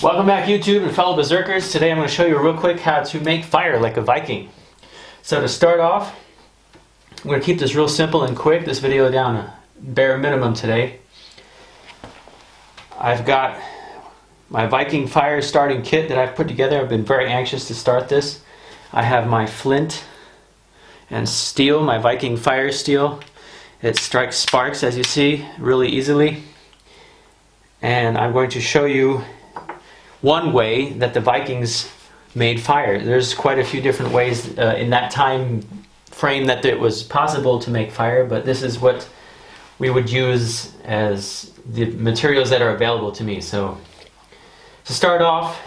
Welcome back, YouTube and fellow berserkers. Today I'm going to show you real quick how to make fire like a Viking. So to start off, I'm going to keep this real simple and quick, this video down to bare minimum today. I've got my Viking fire starting kit that I've put together. I've been very anxious to start this. I have my flint and steel, my Viking fire steel. It strikes sparks, as you see, really easily. And I'm going to show you one way that the Vikings made fire. There's quite a few different ways in that time frame that it was possible to make fire, but this is what we would use as the materials that are available to me. So to start off,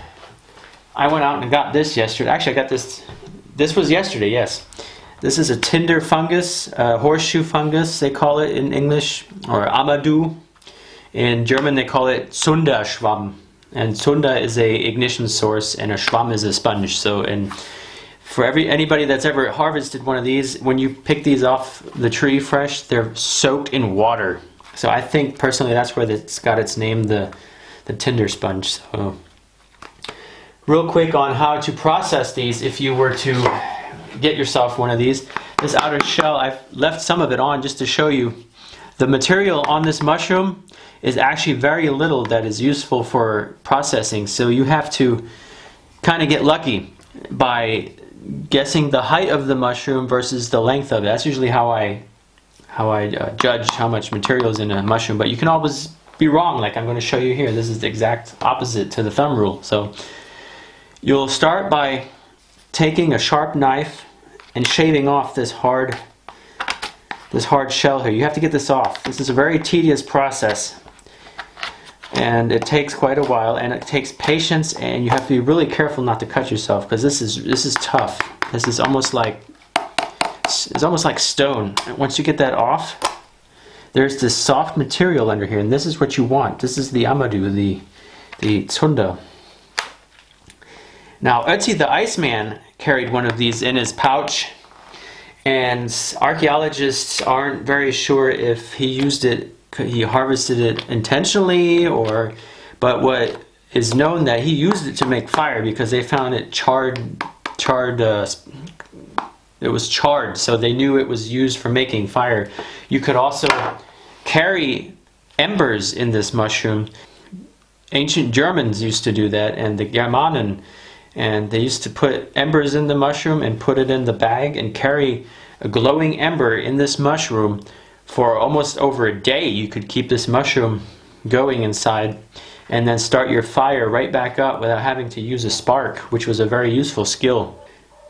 I went out and got this yesterday. Actually, I got this was yesterday, yes. This is a Tinder Fungus, horseshoe fungus they call it in English, or Amadou. In German they call it Zunderschwamm. And Zunder is a ignition source and a Schwamm is a sponge. So, and for anybody that's ever harvested one of these, when you pick these off the tree fresh, they're soaked in water. So I think personally that's where it's got its name, the tinder sponge. So real quick on how to process these if you were to get yourself one of these. This outer shell, I've left some of it on just to show you. The material on this mushroom is actually very little that is useful for processing, so you have to kind of get lucky by guessing the height of the mushroom versus the length of it. That's usually how I judge how much material is in a mushroom, but you can always be wrong, like I'm going to show you here. This is the exact opposite to the thumb rule. So you'll start by taking a sharp knife and shaving off this hard shell here. You have to get this off. This is a very tedious process, and it takes quite a while, and it takes patience, and you have to be really careful not to cut yourself, because this is tough. This is almost like stone. And once you get that off, there's this soft material under here, and this is what you want. This is the Amadou, the Zunder. Now, Ötzi the Iceman carried one of these in his pouch, and archaeologists aren't very sure if he harvested it intentionally, but what is known that he used it to make fire because they found it it was charred, so they knew it was used for making fire. You could also carry embers in this mushroom. Ancient Germans used to do that, and the Germanen, and they used to put embers in the mushroom and put it in the bag and carry a glowing ember in this mushroom for almost over a day. You could keep this mushroom going inside and then start your fire right back up without having to use a spark, which was a very useful skill.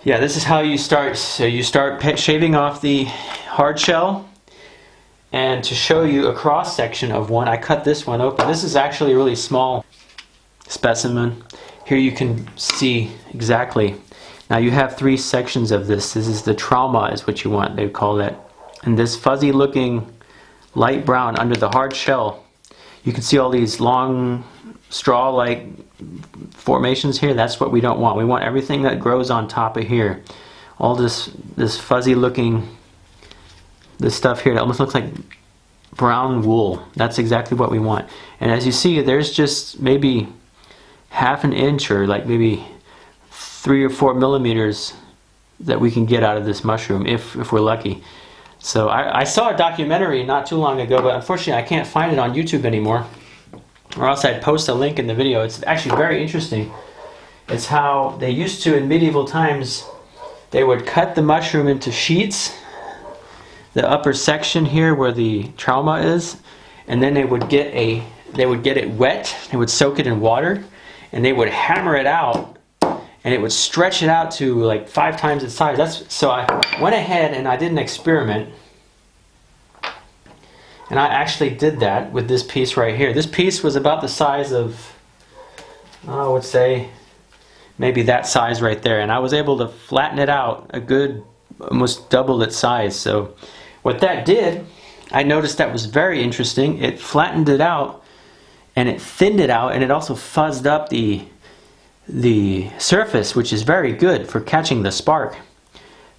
Yeah, this is how you start. So you start shaving off the hard shell, and to show you a cross section of one, I cut this one open. This is actually a really small specimen. Here you can see exactly. Now you have three sections of this. This is the trauma is what you want, they call that. And this fuzzy looking light brown under the hard shell, you can see all these long straw-like formations here. That's what we don't want. We want everything that grows on top of here. All this fuzzy looking, this stuff here that almost looks like brown wool. That's exactly what we want. And as you see, there's just maybe half an inch or like maybe 3 or 4 millimeters that we can get out of this mushroom if we're lucky. So I saw a documentary not too long ago, but unfortunately I can't find it on YouTube anymore, or else I'd post a link in the video. It's actually very interesting. It's how they used to in medieval times. They would cut the mushroom into sheets, the upper section here where the trauma is, and then they would get it wet. They would soak it in water, and they would hammer it out, and it would stretch it out to like 5 times its size. So I went ahead and I did an experiment, and I actually did that with this piece right here. This piece was about the size of, I would say, maybe that size right there, and I was able to flatten it out a good, almost double its size. So what that did, I noticed that was very interesting. It flattened it out, and it thinned it out, and it also fuzzed up the surface, which is very good for catching the spark.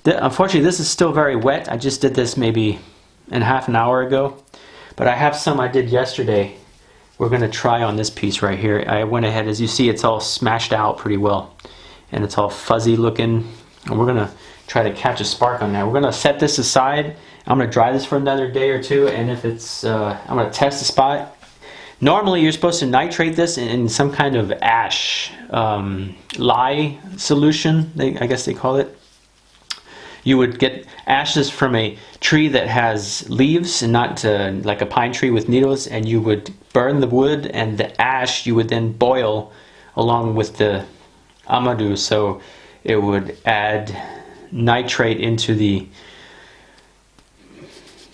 Unfortunately, this is still very wet. I just did this maybe in half an hour ago, but I have some I did yesterday we're going to try on this piece right here. I went ahead, as you see, it's all smashed out pretty well. And it's all fuzzy looking. And we're going to try to catch a spark on that. We're going to set this aside. I'm going to dry this for another day or two. And if it's, I'm going to test the spot. Normally, you're supposed to nitrate this in some kind of ash lye solution, I guess they call it. You would get ashes from a tree that has leaves and not like a pine tree with needles, and you would burn the wood, and the ash you would then boil along with the amadu, so it would add nitrate into the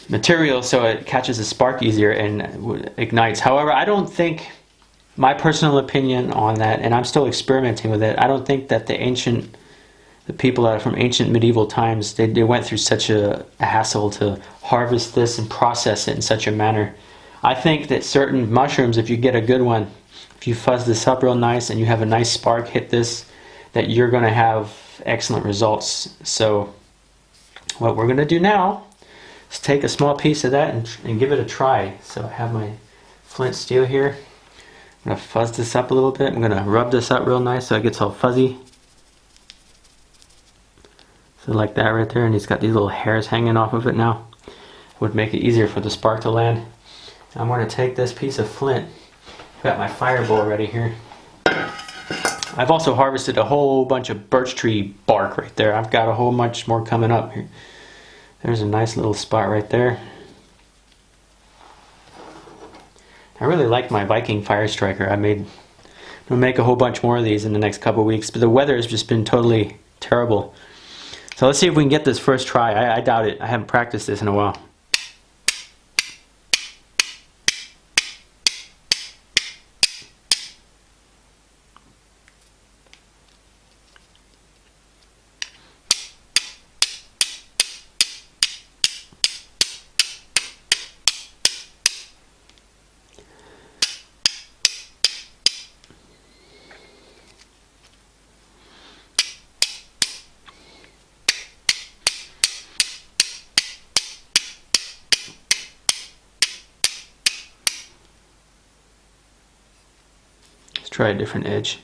material so it catches a spark easier and ignites. However, I don't think, my personal opinion on that, and I'm still experimenting with it, I don't think that the people that are from ancient medieval times, they went through such a hassle to harvest this and process it in such a manner. I think that certain mushrooms, if you get a good one, if you fuzz this up real nice and you have a nice spark hit this, that you're going to have excellent results. So what we're going to do now is take a small piece of that and give it a try. So I have my flint steel here. I'm going to fuzz this up a little bit. I'm going to rub this up real nice so it gets all fuzzy. So like that right there, and he's got these little hairs hanging off of it now. Would make it easier for the spark to land. I'm going to take this piece of flint. I've got my fireball ready here. I've also harvested a whole bunch of birch tree bark right there. I've got a whole bunch more coming up here. There's a nice little spot right there. I really like my Viking fire striker. I'm going to make a whole bunch more of these in the next couple of weeks, but the weather has just been totally terrible. So let's see if we can get this first try. I doubt it. I haven't practiced this in a while. Try a different edge.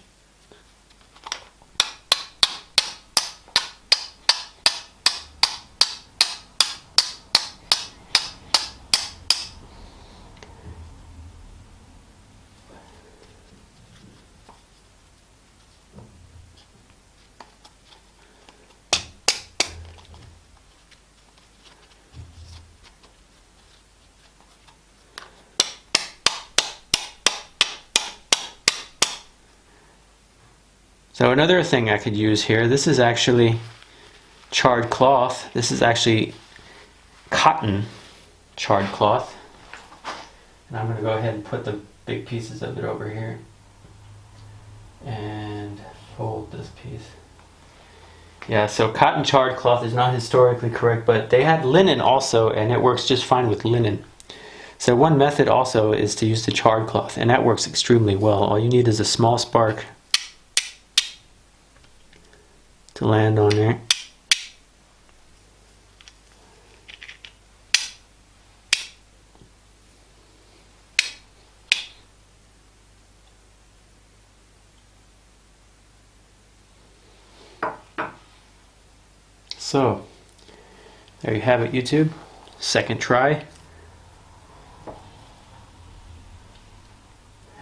So another thing I could use here, this is actually charred cloth. This is actually cotton charred cloth. And I'm going to go ahead and put the big pieces of it over here. And fold this piece. Yeah, so cotton charred cloth is not historically correct, but they had linen also, and it works just fine with linen. So one method also is to use the charred cloth, and that works extremely well. All you need is a small spark to land on there. So, there you have it, YouTube. Second try.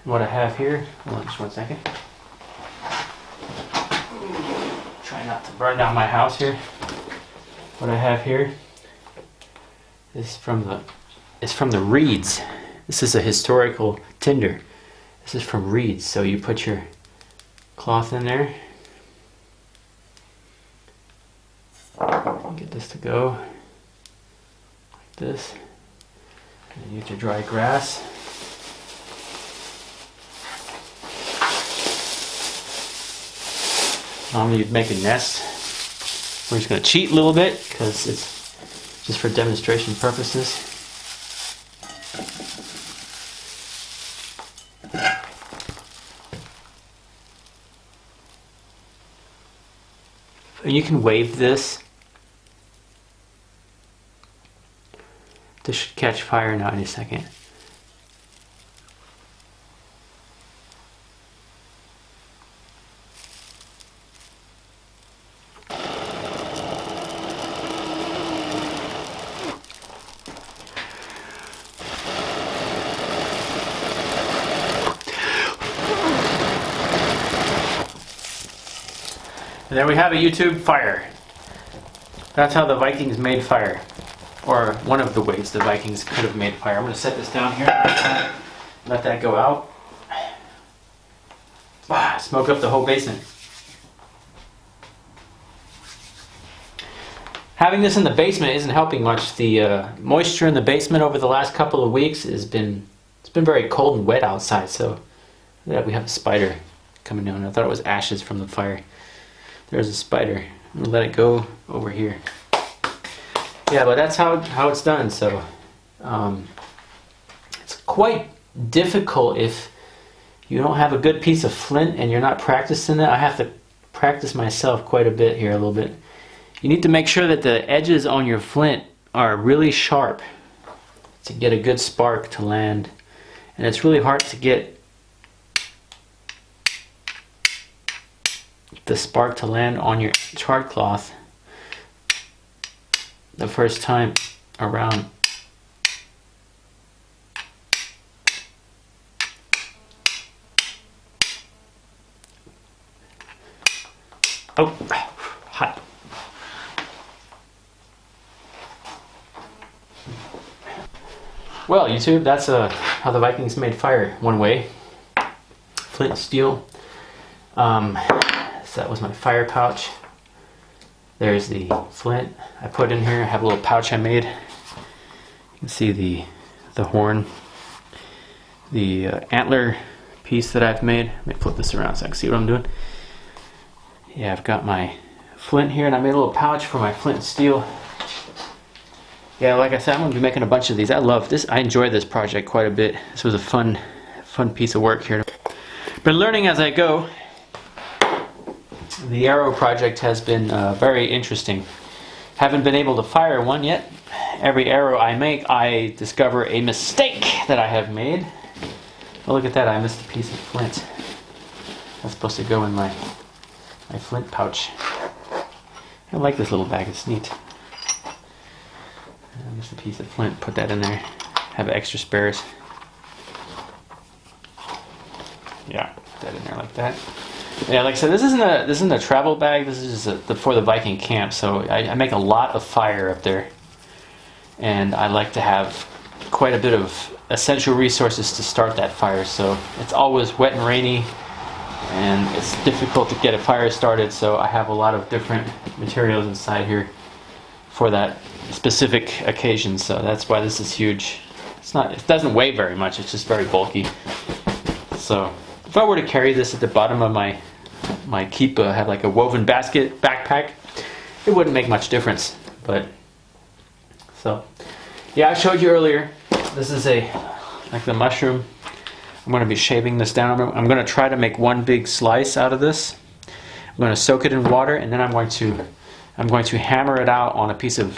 What I have here, hold on just 1 second. Try not to burn down my house here. What I have here is from the reeds. This is a historical tinder. This is from reeds. So you put your cloth in there. Get this to go like this. And use your dry grass. Normally you'd make a nest. We're just going to cheat a little bit because it's just for demonstration purposes. And you can wave this. This should catch fire now any second. And there we have a YouTube fire. That's how the Vikings made fire. Or one of the ways the Vikings could have made fire. I'm going to set this down here. Let that go out. Smoke up the whole basement. Having this in the basement isn't helping much. The moisture in the basement over the last couple of weeks it's been very cold and wet outside. So yeah, we have a spider coming down. I thought it was ashes from the fire. There's a spider. I'm gonna let it go over here. Yeah, but that's how it's done. So it's quite difficult if you don't have a good piece of flint and you're not practicing it. I have to practice myself quite a bit here, a little bit. You need to make sure that the edges on your flint are really sharp to get a good spark to land. And it's really hard to get the spark to land on your charred cloth the first time around. Oh, hot. Well, YouTube, that's how the Vikings made fire one way. Flint and steel. So that was my fire pouch. There's the flint I put in here. I have a little pouch I made. You can see the horn, the antler piece that I've made. Let me flip this around so I can see what I'm doing. Yeah, I've got my flint here, and I made a little pouch for my flint and steel. Yeah, like I said, I'm going to be making a bunch of these. I love this. I enjoy this project quite a bit. This was a fun piece of work here. Been learning as I go. The arrow project has been very interesting. Haven't been able to fire one yet. Every arrow I make, I discover a mistake that I have made. Oh, look at that. I missed a piece of flint. That's supposed to go in my flint pouch. I like this little bag. It's neat. I missed a piece of flint. Put that in there. Have extra spares. Yeah, put that in there like that. Yeah, like I said, this isn't a travel bag. This is just for the Viking camp. So I make a lot of fire up there, and I like to have quite a bit of essential resources to start that fire. So it's always wet and rainy, and it's difficult to get a fire started. So I have a lot of different materials inside here for that specific occasion. So that's why this is huge. It doesn't weigh very much. It's just very bulky. So if I were to carry this at the bottom of my keepa, have like a woven basket backpack, it wouldn't make much difference. But so yeah, I showed you earlier. This is like the mushroom. I'm going to be shaving this down. I'm going to try to make one big slice out of this. I'm going to soak it in water, and then I'm going to hammer it out on a piece of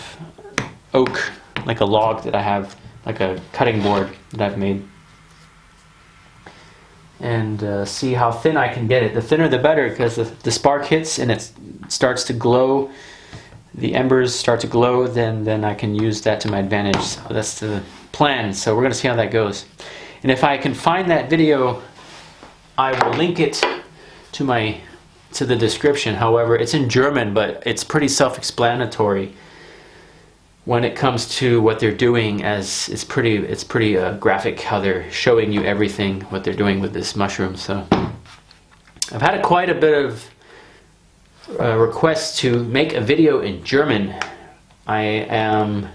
oak, like a log that I have, like a cutting board that I've made, and see how thin I can get it. The thinner the better, because the spark hits and it starts to glow. The embers start to glow, then I can use that to my advantage. So that's the plan. So we're going to see how that goes. And if I can find that video, I will link it to the description. However, it's in German, but it's pretty self-explanatory when it comes to what they're doing, as it's pretty graphic how they're showing you everything, what they're doing with this mushroom. So I've had quite a bit of requests to make a video in German. I am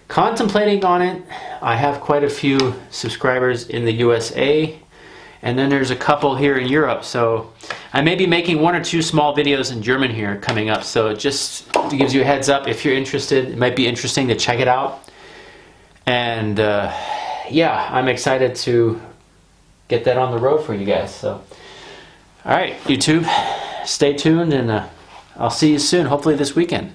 contemplating on it. I have quite a few subscribers in the USA, and then there's a couple here in Europe. So I may be making one or two small videos in German here coming up. So it just gives you a heads up if you're interested. It might be interesting to check it out. And yeah, I'm excited to get that on the road for you guys. So, all right, YouTube, stay tuned, and I'll see you soon, hopefully this weekend.